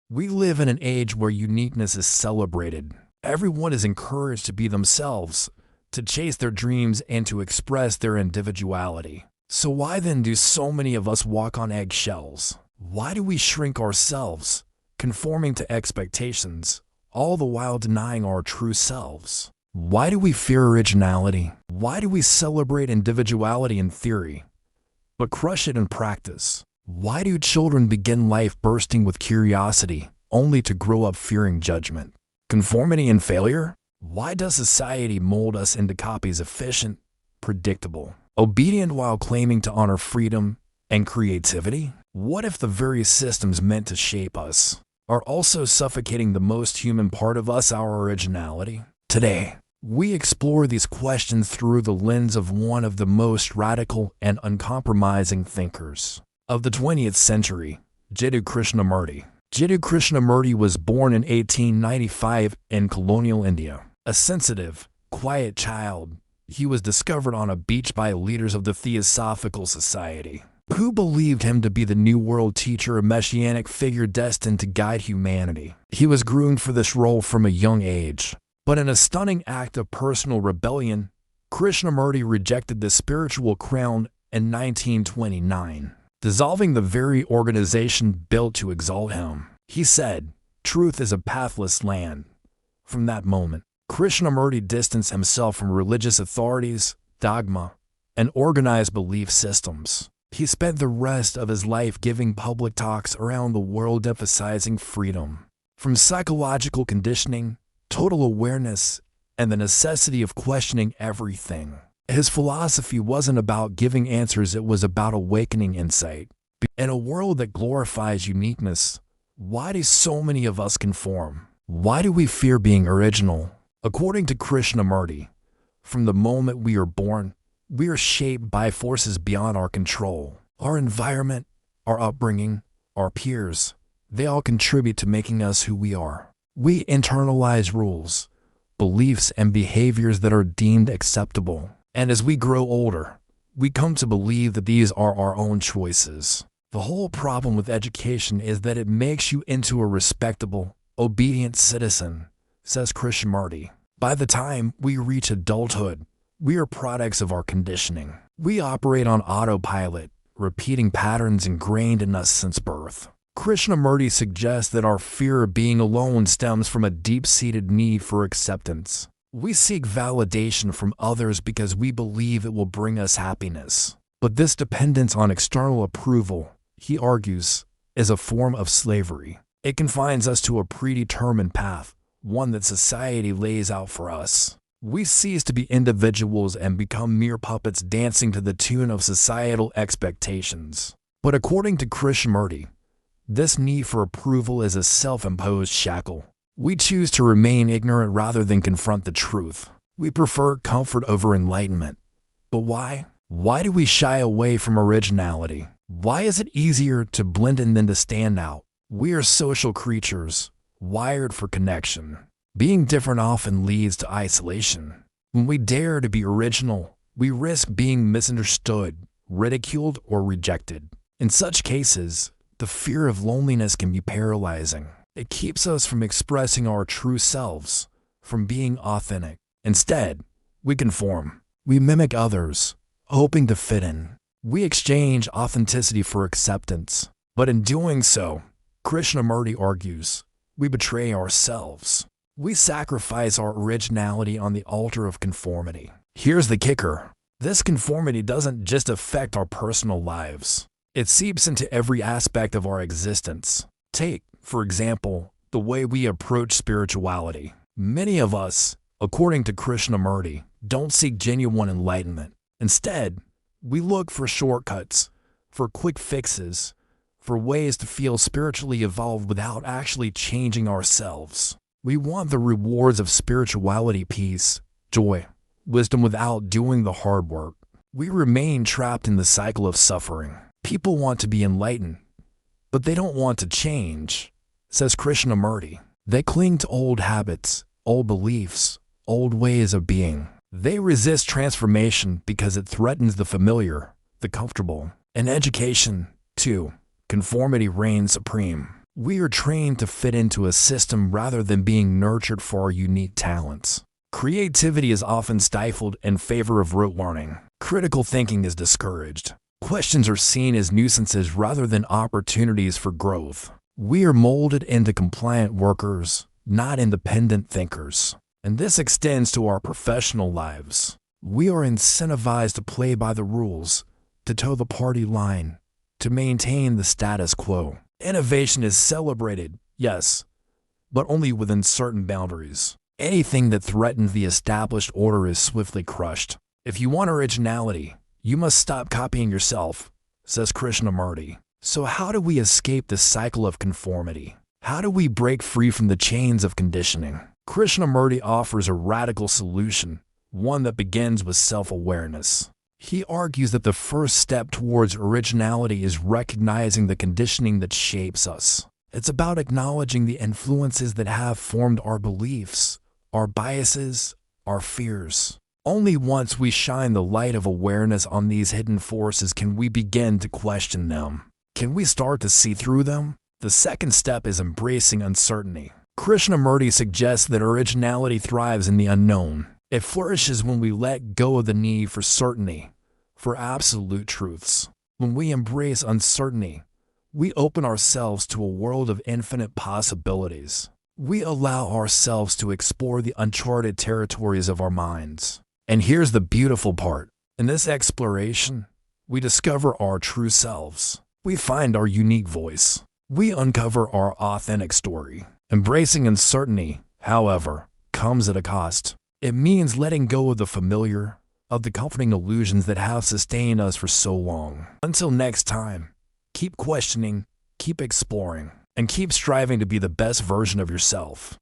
We live in an age where uniqueness is celebrated. Everyone is encouraged to be themselves, to chase their dreams, and to express their individuality. So why then do so many of us walk on eggshells? Why do we shrink ourselves, conforming to expectations, all the while denying our true selves? Why do we fear originality? Why do we celebrate individuality in theory, but crush it in practice? Why do children begin life bursting with curiosity, only to grow up fearing judgment? Conformity and failure? Why does society mold us into copies efficient, predictable, obedient while claiming to honor freedom and creativity? What if the very systems meant to shape us are also suffocating the most human part of us, our originality? Today, we explore these questions through the lens of one of the most radical and uncompromising thinkers of the 20th century, Jiddu Krishnamurti. Jiddu Krishnamurti was born in 1895 in colonial India. A sensitive, quiet child, he was discovered on a beach by leaders of the Theosophical Society, who believed him to be the New World teacher, a messianic figure destined to guide humanity. He was groomed for this role from a young age. But in a stunning act of personal rebellion, Krishnamurti rejected the spiritual crown in 1929, dissolving the very organization built to exalt him. He said, "Truth is a pathless land." From that moment, Krishnamurti distanced himself from religious authorities, dogma, and organized belief systems. He spent the rest of his life giving public talks around the world emphasizing freedom from psychological conditioning, total awareness, and the necessity of questioning everything. His philosophy wasn't about giving answers, it was about awakening insight. In a world that glorifies uniqueness, why do so many of us conform? Why do we fear being original? According to Krishnamurti, from the moment we are born, we are shaped by forces beyond our control. Our environment, our upbringing, our peers, they all contribute to making us who we are. We internalize rules, beliefs, and behaviors that are deemed acceptable. And as we grow older, we come to believe that these are our own choices. The whole problem with education is that it makes you into a respectable, obedient citizen, says Krishnamurti. By the time we reach adulthood, we are products of our conditioning. We operate on autopilot, repeating patterns ingrained in us since birth. Krishnamurti suggests that our fear of being alone stems from a deep-seated need for acceptance. We seek validation from others because we believe it will bring us happiness. But this dependence on external approval, he argues, is a form of slavery. It confines us to a predetermined path, one that society lays out for us. We cease to be individuals and become mere puppets dancing to the tune of societal expectations. But according to Krishnamurti, this need for approval is a self-imposed shackle. We choose to remain ignorant rather than confront the truth. We prefer comfort over enlightenment. But why? Why do we shy away from originality? Why is it easier to blend in than to stand out? We are social creatures, wired for connection. Being different often leads to isolation. When we dare to be original, we risk being misunderstood, ridiculed, or rejected. In such cases, the fear of loneliness can be paralyzing. It keeps us from expressing our true selves, from being authentic. Instead, we conform. We mimic others, hoping to fit in. We exchange authenticity for acceptance. But in doing so, Krishnamurti argues, we betray ourselves. We sacrifice our originality on the altar of conformity. Here's the kicker. This conformity doesn't just affect our personal lives. It seeps into every aspect of our existence. Take, for example, the way we approach spirituality. Many of us, according to Krishnamurti, don't seek genuine enlightenment. Instead, we look for shortcuts, for quick fixes, for ways to feel spiritually evolved without actually changing ourselves. We want the rewards of spirituality, peace, joy, wisdom without doing the hard work. We remain trapped in the cycle of suffering. People want to be enlightened, but they don't want to change, says Krishnamurti. They cling to old habits, old beliefs, old ways of being. They resist transformation because it threatens the familiar, the comfortable. In education, too, conformity reigns supreme. We are trained to fit into a system rather than being nurtured for our unique talents. Creativity is often stifled in favor of rote learning. Critical thinking is discouraged. Questions are seen as nuisances rather than opportunities for growth. We are molded into compliant workers, not independent thinkers. And this extends to our professional lives. We are incentivized to play by the rules, to toe the party line, to maintain the status quo. Innovation is celebrated, yes, but only within certain boundaries. Anything that threatens the established order is swiftly crushed. If you want originality, you must stop copying yourself, says Krishnamurti. So how do we escape the cycle of conformity? How do we break free from the chains of conditioning? Krishnamurti offers a radical solution, one that begins with self-awareness. He argues that the first step towards originality is recognizing the conditioning that shapes us. It's about acknowledging the influences that have formed our beliefs, our biases, our fears. Only once we shine the light of awareness on these hidden forces can we begin to question them. Can we start to see through them? The second step is embracing uncertainty. Krishnamurti suggests that originality thrives in the unknown. It flourishes when we let go of the need for certainty, for absolute truths. When we embrace uncertainty, we open ourselves to a world of infinite possibilities. We allow ourselves to explore the uncharted territories of our minds. And here's the beautiful part. In this exploration, we discover our true selves. We find our unique voice. We uncover our authentic story. Embracing uncertainty, however, comes at a cost. It means letting go of the familiar, of the comforting illusions that have sustained us for so long. Until next time, keep questioning, keep exploring, and keep striving to be the best version of yourself.